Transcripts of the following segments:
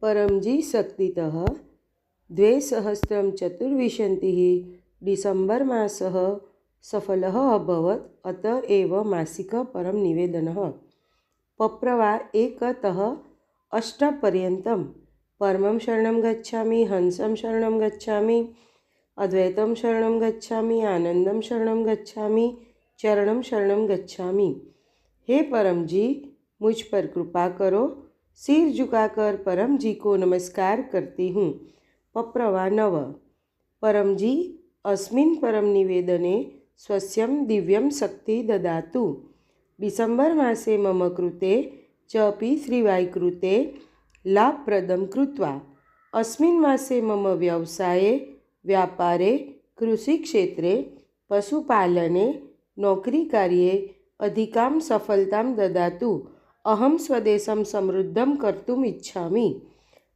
परमजी शक्तितः 2024 डिसेम्बर् मासः सफलः अभवत्। अत एव मासिक परम निवेदनः पप्रवा 1तः 8 पर्यन्तं परमं शरणं गच्छामि, हंसं शरणं गच्छामि, अद्वैतं शरणं गच्छामि, आनंदं शरणं गच्छामि, चरणं शरणं गच्छामि। हे परम जी, मुझ पर कृपा करो। सिर झुकाकर परम जी को नमस्कार करती हूँ। पप्रवा 9 परम जी अस्मिन् परम निवेदने स्वस्यं दिव्यं शक्ति ददातु। डिसेम्बर् मासे मम कृते च P3Y कृते लाभप्रदं कृत्वा। अस्मिन् मासे मम व्यवसाये, व्यापारे, कृषिक्षेत्रे, पशुपालने, नौकरीकार्ये अधिकां सफलतां ददातु। अहं स्वदेशं समृद्धं कर्तुम् इच्छामि।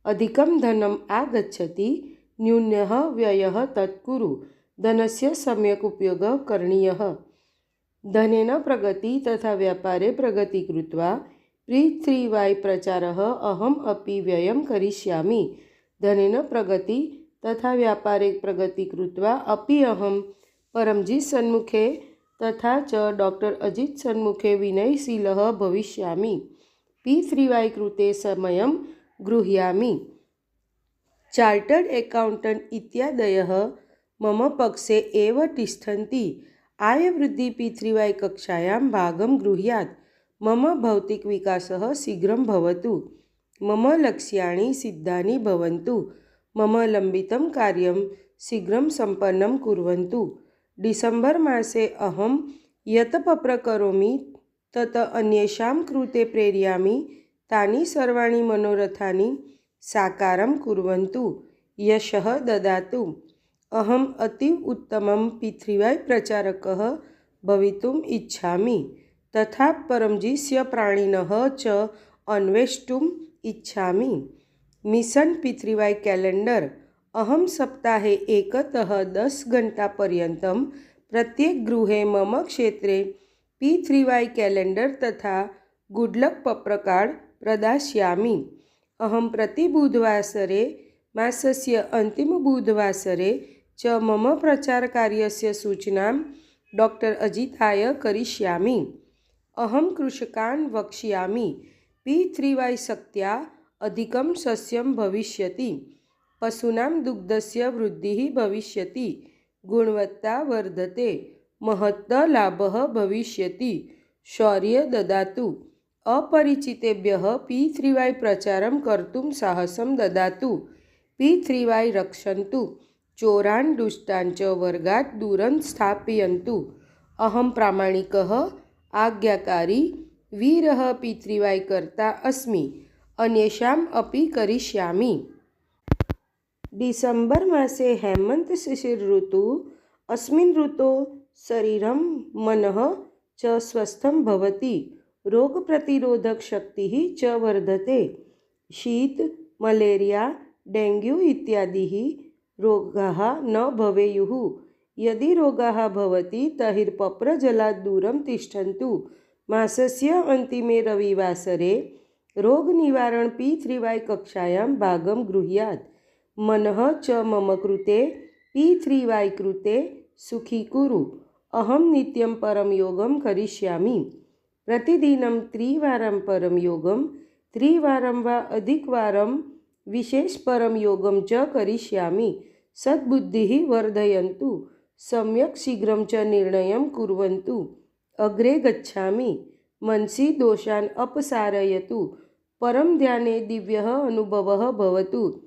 अधिकं धनम् आगच्छति, न्यूनः व्ययः तत्कुरु। धनस्य सम्यक् उपयोगः करणीयः। धनेन प्रगति तथा व्यापारे प्रगति कृत्वा P3Y प्रचारः अहम् अपि व्ययं करिष्यामि। धनेन प्रगति तथा व्यापारे प्रगति कृत्वा अपि अहं परमजी सन्मुखे तथा च डॉक्टर अजित सन्मुखे विनयशीलः भविष्यामि। P3Y कृते समयं गृह्णामि। चार्टर्ड अकाउण्टेण्ट् इत्यादयः मम पक्षे एव तिष्ठन्ति। आयवृद्धि P3Y कक्षायां भागं गृह्णात्। मम भौतिकविकासः शीघ्रं भवतु। मम लक्ष्याणि सिद्धानि भवन्तु। मम लम्बितं कार्यं शीघ्रं सम्पन्नं कुर्वन्तु। डिसेम्बर् मासे अहं यत् पत्र करोमि तत् अन्येषां कृते प्रेरयामि। तानि सर्वाणि मनोरथानि साकारं कुर्वन्तु। यशः ददातु। अहम् अतीव उत्तमं P3Y प्रचारकः भवितुम् इच्छामि तथा परमजीस्य प्राणिनः च अन्वेष्टुम् इच्छामि। मिशन P3Y कैलेंडर अहं सप्ताहे 1तः 10 घण्टापर्यन्तं प्रत्येक गृहे मम क्षेत्रे P3Y कैलेंडर तथा गुडलक पत्रकार्ड प्रदास्यामि। अहं प्रति बुधवासरे मासस्य अन्तिमबुधवासरे च मम प्रचारकार्यस्य सूचनां डॉक्टर अजिताय करिष्यामि। अहं कृषकान् वक्ष्यामि। P3Y शक्त्या अधिकं सस्यं भविष्यति। पशूनां दुग्धस्य वृद्धिः भविष्यति। गुणवत्ता वर्धते। महत्तलाभः भविष्यति। शौर्य ददातु। अपरिचितेभ्यः P3Y प्रचारं कर्तुं साहसं ददातु। P3Y रक्षन्तु। चोरान् दुष्टान् च वर्गात् दूरं स्थापयन्तु। अहं प्रामाणिकः, आज्ञाकारी, वीरः P3Y कर्ता अस्मि। अन्येषाम् अपि करिष्यामि। डिसेम्बर् मासे हेमन्त शिशिर ऋतु। अस्मिन् ऋतौ शरीरं मनः च स्वस्थं भवति। रोगप्रतिरोधक शक्तिः च वर्धते। शीत, मलेरिया, डेंग्यू इत्यादिः रोगाः न भवेयुः। यदि रोगाः भवति तर्हि पप्रजलात् दूरं तिष्ठन्तु। मासस्य अन्तिमे रविवासरे रोगनिवारण P3Y कक्षायां भागं गृह्णात्। मनः च मम कृते P3Y कृते सुखी कुरु। अहं नित्यं परमयोगं करिष्यामि। प्रतिदिनं 3 वारं परमयोगं, 3 वारं वा अधिकवारं विशेष परमयोगं च करिष्यामि। सद्बुद्धिः वर्धयन्तु। सम्यक् शीघ्रं च निर्णयं कुर्वन्तु। अग्रे गच्छामि। मनसि दोषान् अपसारयतु। परम ध्याने दिव्यः अनुभवः भवतु।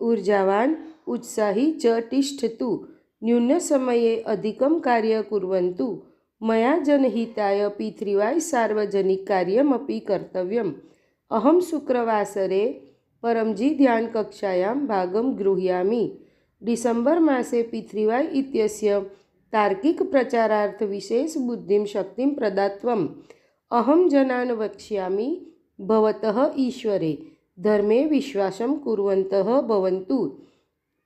ऊर्जावान् उत्साही च तिष्ठतु। न्यूनसमये अधिकं कार्यं कुर्वन्तु। मया जनहिताय P3Y सार्वजनिककार्यमपि कर्तव्यम्। अहं शुक्रवासरे परमजी ध्यानकक्षायां भागं गृह्णामि। डिसेम्बर् मासे P3Y इत्यस्य तार्किकप्रचारार्थ विशेषबुद्धिं शक्तिं प्रदात्वम्। अहं जनान् वक्ष्यामि, भवतः ईश्वरे धर्मे विश्वासं कुर्वन्तः भवन्तु।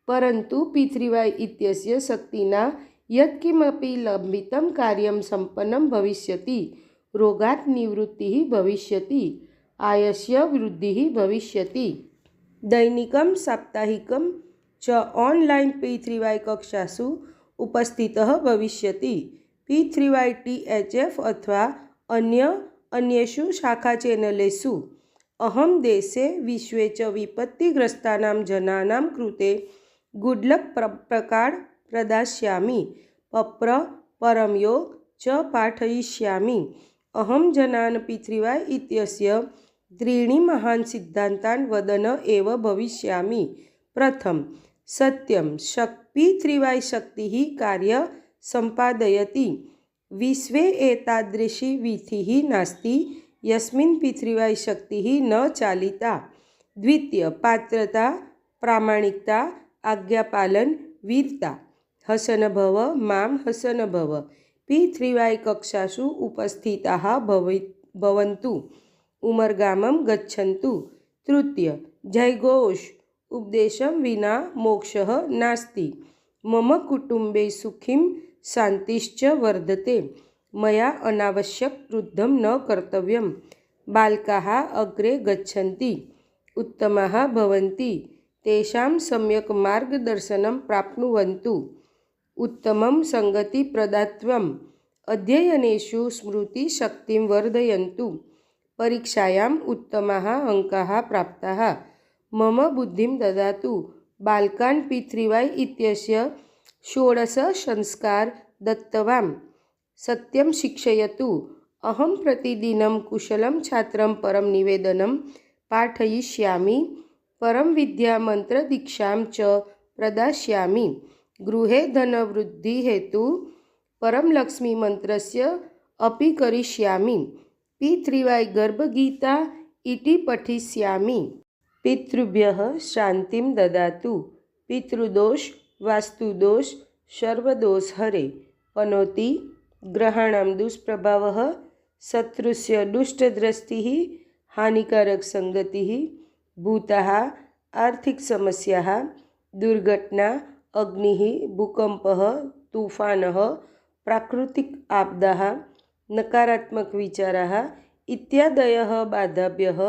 परन्तु P3Y इत्यस्य शक्तिना यत्किमपि लम्बितं कार्यं सम्पन्नं भविष्यति। रोगात् निवृत्तिः भविष्यति। आयस्य वृद्धिः भविष्यति। दैनिकं साप्ताहिकं च ऑनलाइन P3Y कक्षासु उपस्थितः भविष्यति। P3YTHF अथवा अन्येषु शाखाचैनलेषु अहं देशे विश्वे च विपत्तिग्रस्तानां जनानां कृते गुड्लक् प्रकार्ड् प्रदास्यामि। परं योग च पाठयिष्यामि। अहं जनान् P3Y इत्यस्य त्रीणि महान् सिद्धान्तान् वदन् एव भविष्यामि। प्रथम सत्यं P3Y शक्तिः कार्य सम्पादयति। विश्वे एतादृशी वीथिः नास्ति यस्मिन् P3Y शक्तिः न चालिता। द्वितीय पात्रता, प्रामाणिकता, आज्ञापालन, वीरता। हसन भव मां हसन भव। P3Y कक्षासु उपस्थिताः भवन्तु। उमरगामं गच्छन्तु। तृतीय जयघोष उपदेशं विना मोक्षः नास्ति। मम कुटुम्बे सुखिं शान्तिश्च वर्धते। मया अनावश्यक युद्धं न कर्तव्यम्। बालकाः अग्रे गच्छन्ति उत्तमाः भवन्ति। तेषां सम्यक् मार्गदर्शनं प्राप्नुवन्तु। उत्तमं संगतिप्रदात्वम्। अध्ययनेषु स्मृतिशक्तिं वर्धयन्तु। परीक्षायाम् उत्तमाः अङ्काः प्राप्ताः। मम बुद्धिं ददातु। बालकान् P3Y इत्यस्य 16 संस्कार दत्तवान्। सत्यं शिक्षयतु। अहं प्रतिदिनं कुशलं छात्रं परं निवेदनं पाठयिष्यामि। परं विद्यामन्त्रदीक्षां च प्रदास्यामि। गृहे धनवृद्धिहेतु परं लक्ष्मीमन्त्रस्य अपि करिष्यामि। P3Y गर्भगीता इति पठिष्यामि। पितृभ्यः शान्तिं ददातु। पितृदोष वास्तुदोष सर्वदोषहरे। पनोति ग्रहाणां दुष्प्रभावः, शत्रुस्य दुष्टदृष्टिः, हानिकारकसङ्गतिः, भूताः, आर्थिकसमस्याः, दुर्घटना, अग्निः, भूकम्पः, तूफानः, प्राकृतिक आपदाः, नकारात्मकविचाराः इत्यादयः बाधाभ्यः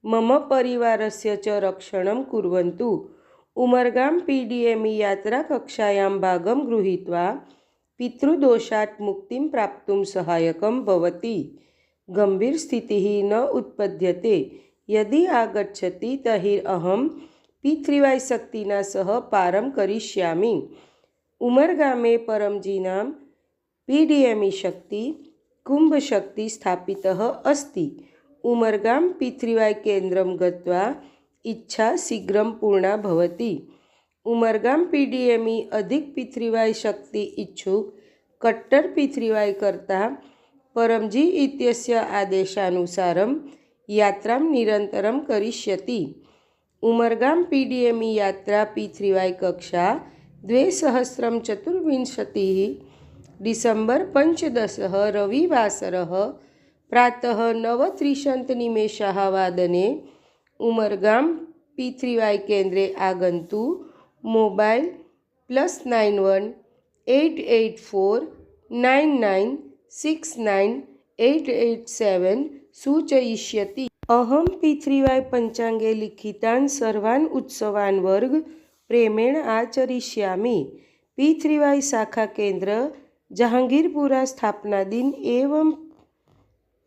मम परिवारस्य च रक्षणं कुर्वन्तु। उमरगां PDME यात्राकक्षायां भागं गृहीत्वा पितृदोषात् मुक्तिं प्राप्तुं सहायकं भवति। गम्भीरस्थितिः न उत्पद्यते। यदि आगच्छति तर्हि अहं P3Y शक्तिना सह पारं करिष्यामि। उमरगामे परमजीनां PDME शक्ति कुम्भशक्ति स्थापितः अस्ति। उमरगां P3Y केन्द्रं गत्वा इच्छा शीघ्रं पूर्णा भवति। उमरगां PDME अधिक P3Y शक्ति इच्छुक कट्टर P3Y कर्ता परमजी इत्यस्य आदेशानुसारं यात्रां निरन्तरं करिष्यति। उमरगां PDME यात्रा P3Y कक्षा 2024 डिसेम्बर 15 रविवासरः प्रातः 9:30 वादने उमरगां P3Y केन्द्रे आगन्तु। मोबाइल +91 884 9969 887 सूचयिष्यति। अहं P3Y पञ्चाङ्गे लिखितान् सर्वान् उत्सवान् वर्ग प्रेमेण आचरिष्यामि। P3Y शाखा केंद्र जहांगीरपुरा स्थापना दिन एवं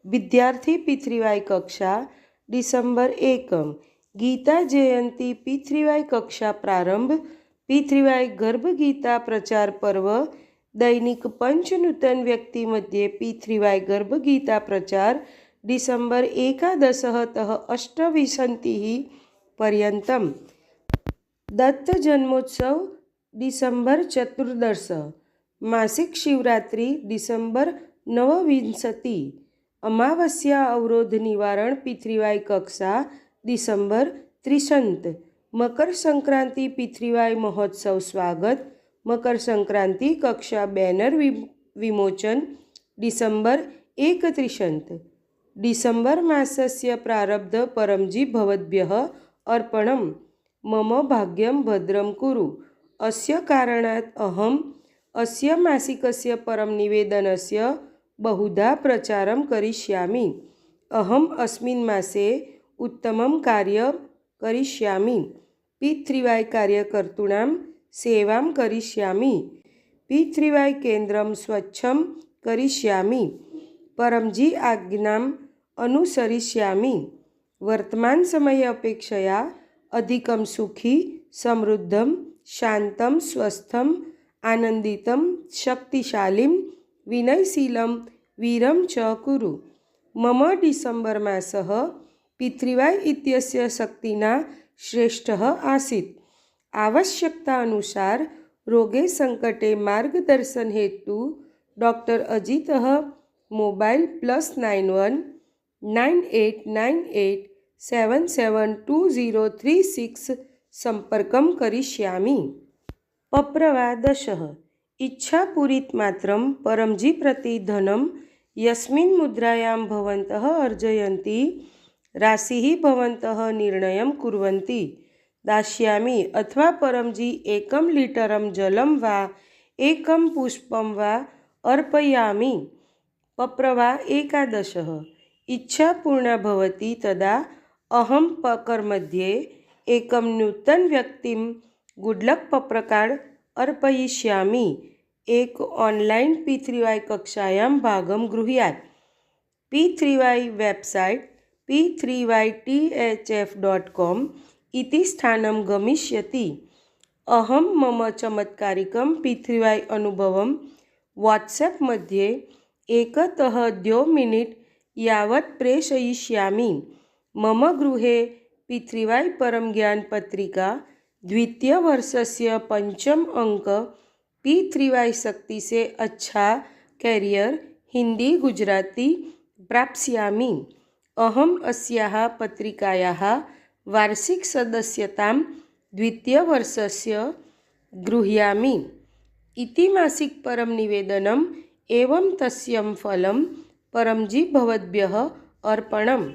विद्यार्थी P3Y कक्षा डिसेम्बर 1। गीता जयंती P3Y कक्षा प्रारंभ। P3Y गर्भगीता प्रचार पर्व। दैनिक पंचनूतन व्यक्ति मध्ये P3Y गर्भगीता प्रचार डिसेम्बर 11तः 28 पर्यन्तम्। दत्त जन्मोत्सव डिसेम्बर 14। मासिक शिवरात्रि डिसेम्बर 29। अमावस्या अवरोध निवारण P3Y कक्षा डिसेम्बर 30। मकर संक्रांति P3Y महोत्सव स्वागत। मकर संक्रांति कक्षा बैनर विमोचन डिसेम्बर 31। डिसेम्बर मासस्य प्रारब्ध परमजी भवद्भ्यः अर्पणम्। मम भाग्यं भद्रं कुरु। अस्य कारणात् अहम् अस्य मासिकस्य परम निवेदनस्य बहुधा प्रचारं करिष्यामि। अहम् अस्मिन् मासे उत्तमं कार्यं करिष्यामि। P3Y कार्यकर्तॄणां सेवां करिष्यामि। P3Y केन्द्रं स्वच्छं करिष्यामि। परमजी आज्ञाम् अनुसरिष्यामि। वर्तमान समये अपेक्षया अधिकं सुखी समृद्धं शान्तं स्वस्थम् आनन्दितं शक्तिशालीं विनयशीलं वीरं च कुरु। मम डिसेम्बर् मासः P3Y इत्यस्य शक्तिना श्रेष्ठः आसीत्। आवश्यकतानुसार रोगे संकटे मार्गदर्शन हेतु डॉक्टर अजितः मोबाइल +91 9898 772036 संपर्कं करिष्यामि। पप्रवादशः इच्छापूरितमात्रं परमजी प्रति धनं यस्मिन् मुद्रायां भवन्तः अर्जयन्ति राशिः भवन्तः निर्णयं कुर्वन्ति दास्यामि अथवा परमजी 1 लीटरं जलं वा 1 पुष्पं वा अर्पयामि। पप्रवा एकादशः इच्छा पूर्णा भवति तदा अहं पकर्मध्ये एकं नूतन व्यक्तिं गुडलक पप्रकार्ड अर्पयिष्यामि। एक ऑनलाइन P3Y कक्षायां भागं गृह्यात्। P3Y वेबसाइट p3ythf.com इति स्थानं गमिष्यति। अहं मम चमत्कारिकं P3Y अनुभवं वाट्सएप मध्ये 1 तः 2 मिनिट् यावत् प्रेषयिष्यामि। मम गृहे P3Y परमज्ञान पत्रिका द्वितीयवर्षस्य 5 अंक P3Y शक्ति से अच्छा कैरियर हिंदी गुजराती प्राप्स्यामि। अहम् अस्याः पत्रिकायाः वार्षिक सदस्यतां द्वितीयवर्षस्य गृह्णामि इति मासिक परम निवेदनम् एवं तस्यं फलं परमजी भवद्भ्यः अर्पणम्।